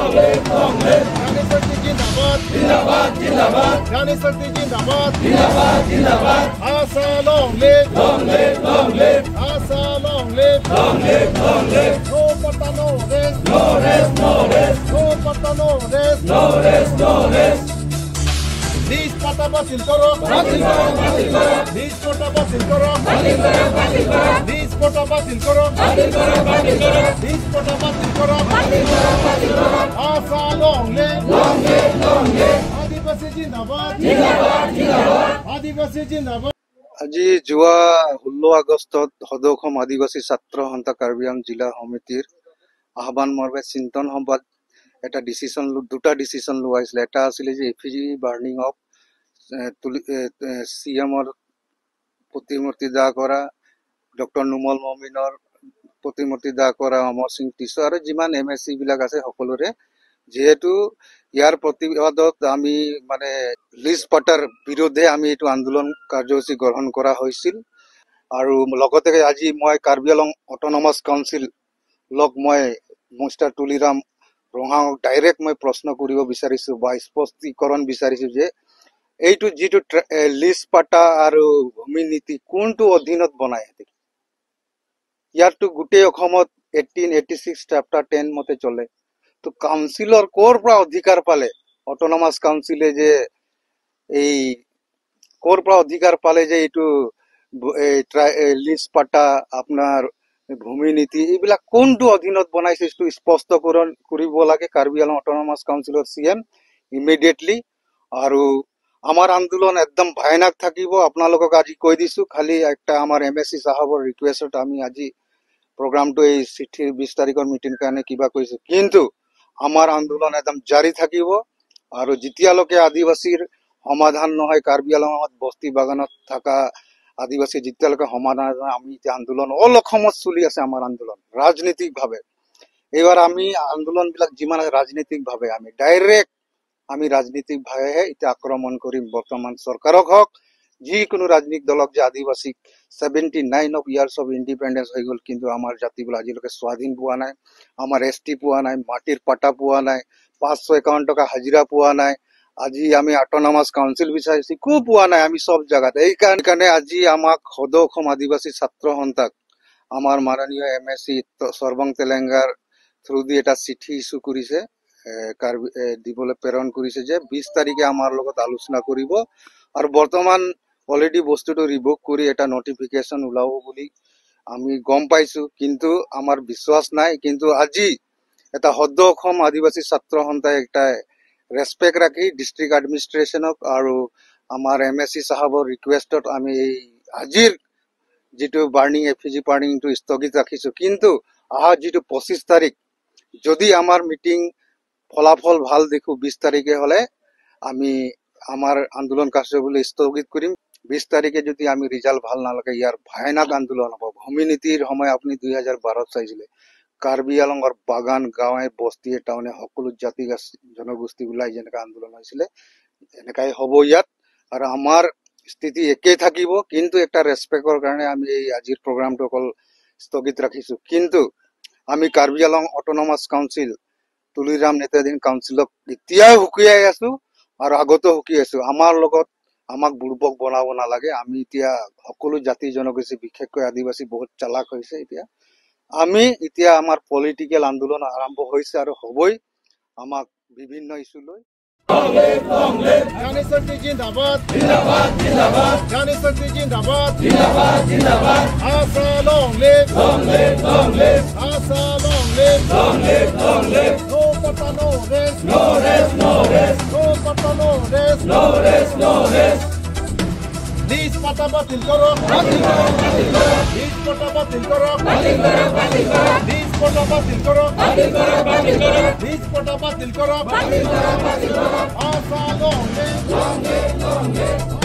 रानी शक्ति जिंदाबाद रानी शक्ति जिंदाबाद आशा long live Asha long live no pata no rest no pata no rest These pata batil karo These pata batil karo These pata batil karo These pata batil karo Asa long live Adivasi jindabad Adivasi jindabad আজি যোৱা 16 আগষ্টত সদৌ আদিবাসী ছাত্ৰ সন্থা কাৰ্বি আংলং জিলা সমিতিৰ আহ্বান মৰ্মে চিন্তন সভাত এটা দুটা ডিসিশন লোৱা হৈছিল। এটা আছিল যে এফিজি বাৰ্নিং অফ সিএমৰ প্ৰতিমূৰ্তি দাহ কৰা, ডক্টৰ নুমল মমিনৰ প্ৰতিমূৰ্তি দাহ কৰা, অমৰ সিং টিছ আৰু যিমান এমএসসি বিলাক আছে সকলোৰে, যেহেতু ইয়াৰ প্ৰতিবাদত আমি মানে লিজ পাটাৰ বিৰুদ্ধে আমি এইটো আন্দোলন কাৰ্যসূচী গ্ৰহণ কৰা হৈছিল। আৰু লগতে আজি মই কাৰ্বি আংলং অট'নমাছ কাউন্সিল লগ মই মিষ্টাৰ তুলিৰাম ৰঙাক ডাইৰেক্ট মই প্ৰশ্ন কৰিব বিচাৰিছো বা স্পষ্টীকৰণ বিচাৰিছো যে এইটো যিটো লিজ পাটা আৰু ভূমি নীতি কোনটো অধীনত বনাই ইয়াৰটো গোটেই অসমত 1886 চেপ্টাৰ 10 মতে চলে। তো কাউন্সিলৰ কোৰ পৰা অধিকাৰ পালে অট'নমাছ কাউন্সিলে যে এই কোৰ পৰা অধিকাৰ পালে যে এইটো লিজ পাটা আপোনাৰ ভূমি নীতি এইবিলাক কোনটো অধীনত বনাইছে এইটো স্পষ্টকৰণ কৰিব লাগে কাৰ্বি আংলং অট'নমাছ কাউন্সিলৰ সিএম ইমিডিয়েটলি। আৰু আমাৰ আন্দোলন একদম ভয়ানক থাকিব, আপোনালোকক আজি কৈ দিছো। খালি একটা আমাৰ এমএসসি সাহেবৰ ৰিকুৱেষ্টত আমি আজি প্ৰগ্ৰামটো এই চিঠিৰ 20 তাৰিখৰ মিটিং কাৰণে কিবা কৈছো, কিন্তু আমাৰ আন্দোলন একদম জাৰি থাকিব। আৰু যেতিয়ালৈকে আদিবাসীৰ সমাধান নহয়, কাৰ্বি আংলঙত বস্তি বাগানত থকা আদিবাসী যেতিয়ালৈকে সমাধান নহয়, আমি এতিয়া আন্দোলন অল অসমত চলি আছে আমাৰ আন্দোলন ৰাজনৈতিক ভাৱে। এইবাৰ আমি আন্দোলন বিলাক যিমান ৰাজনৈতিক ভাৱে আমি ডাইৰেক্ট আমি ৰাজনৈতিক ভাৱেহে এতিয়া আক্ৰমণ কৰিম। বৰ্তমান চৰকাৰক হওক যিকোনো ৰাজনৈতিক দলক যে আদিবাসীক 79 অফ ইয়াৰ্স অফ ইণ্ডিপেণ্ডেন্স হৈ গ'ল, কিন্তু আমাৰ জাতিবোৰ আজিলৈকে স্বাধীন পোৱা নাই, আমাৰ এছটি পোৱা নাই, মাটিৰ পাটা পোৱা নাই, 551 টকা হাজিৰা পোৱা নাই। আজি আমি অট'নমাছ কাউন্সিল বিচাৰিছো, একো পোৱা নাই আমি সব জায়গাত। এই কাৰণে আজি আমাক সদৌ অসম আদিবাসী ছাত্ৰ সন্থাক আমাৰ মাননীয় এমএসসি সৰ্বং তেলেংগাৰ থ্ৰু দি এটা চিঠি ইস্যু কৰিছে, দিবলৈ প্ৰেৰণ কৰিছে যে 20 তাৰিখে আমাৰ লগত আলোচনা কৰিব। আৰু বৰ্তমান অলৰেডি বস্তুটো ৰিভোক কৰি এটা নটিফিকেশন ওলাব বুলি আমি গম পাইছো, কিন্তু আমাৰ বিশ্বাস নাই। কিন্তু আজি এটা সদৌ অসম আদিবাসী ছাত্ৰ সন্থাই একটা ৰেসপেক্ট ৰাখি ডিস্ট্ৰিক্ট এডমিনিষ্ট্ৰেশ্যনক আৰু আমাৰ এমএসসি সাহেবৰ ৰিকুৱেষ্টত আমি এই আজিৰ যিটো বাৰ্নিং এফিজি বাৰ্নিংটো স্থগিত ৰাখিছো। কিন্তু অহা যিটো 25 তাৰিখ যদি আমাৰ মিটিং ফলাফল ভাল দেখো, 20 তাৰিখে হলে আমি আমাৰ আন্দোলন কাৰ্যসূচী স্থগিত কৰিম। 20 তাৰিখে যদি আমি ৰিজাল্ট ভাল নালাগে, ইয়াৰ ভয়ানক আন্দোলন হ'ব। ভূমি নীতিৰ সময় আপুনি 2012 চাইছিলে, কাৰ্বি আংলঙৰ বাগান গাঁৱে বস্তিয়ে টাউনে সকলো জাতি জনগোষ্ঠী ওলাই যেনেকা আন্দোলন হৈছিলে এনেকাই হ'ব ইয়াত। আৰু আমাৰ স্থিতি একেই থাকিব, কিন্তু একটা ৰেসপেক্টৰ কাৰণে আমি এই আজিৰ প্ৰগ্ৰামটো অকল স্থগিত ৰাখিছো। কিন্তু আমি কাৰ্বি আংলং অট'নমাছ কাউন্সিল তুলিৰাম নেতাধীন কাউন্সিলক এতিয়াও হুকিয়াই আছো আৰু আগতো হুকি আছো, আমাৰ লগত আমাক বুৰ্বক বনাব নালাগে। আমি এতিয়া সকলো জাতি জনগোষ্ঠী বিশেষকৈ আদিবাসী বহুত চালাক হৈছে। আমি এতিয়া আমাৰ পলিটিক্যাল আন্দোলন আৰম্ভ হৈছে আৰু হ'বই আমাক বিভিন্ন ইস্যু লৈ। रानी शक्ति जिंदाबाद रानी शक्ति जिंदाबाद आशा long live Asha long live no pata no rest no pata no rest These pata batil karo These pata batil karo These pata batil karo These pata batil karo Asa long live